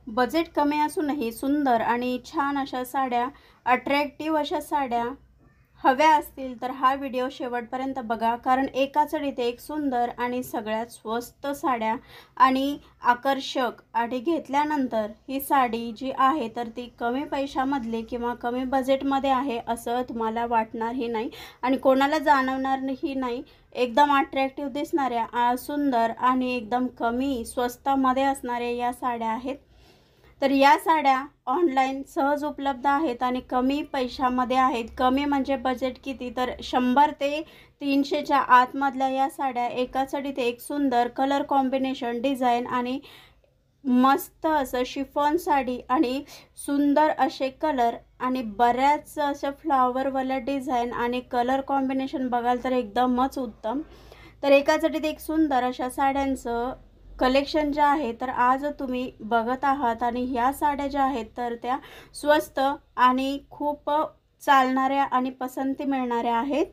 Budget कमी असूनही सुंदर आणि छान अशा साड्या, अट्रॅक्टिव्ह अशा साड्या हव्या असतील तर हा व्हिडिओ शेवटपर्यंत बघा, कारण एका चढीत एक सुंदर आणि सगळ्यात स्वस्त साड्या आणि आकर्षक आणि घेतल्यानंतर ही साडी जी आहे तर ती कमी पैशामधली किंवा कमी बजेटमध्ये आहे असं तुम्हाला वाटणारही नाही आणि कोणाला जाणवणारही नाही. एकदम अट्रॅक्टिव्ह दिसणाऱ्या सुंदर आणि एकदम कमी स्वस्तामध्ये असणाऱ्या या साड्या आहेत. तर या साड्या ऑनलाईन सहज उपलब्ध आहेत आणि कमी पैशामध्ये आहेत. कमी म्हणजे बजेट किती, तर 100 ते 300च्या आतमधल्या या साड्या एका चढीत एक सुंदर कलर कॉम्बिनेशन, डिझाईन आणि मस्त असं शिफॉन साडी आणि सुंदर असे कलर आणि बऱ्याच अशा फ्लॉवरवाल्या डिझाईन आणि कलर कॉम्बिनेशन बघाल तर एकदमच उत्तम. तर एका चढीत एक सुंदर अशा साड्यांचं कलेक्शन जे आहे तर आज तुम्ही बघत आहात आणि ह्या साड्या ज्या आहेत तर त्या स्वस्त आणि खूप चालणाऱ्या आणि पसंती मिळणाऱ्या आहेत.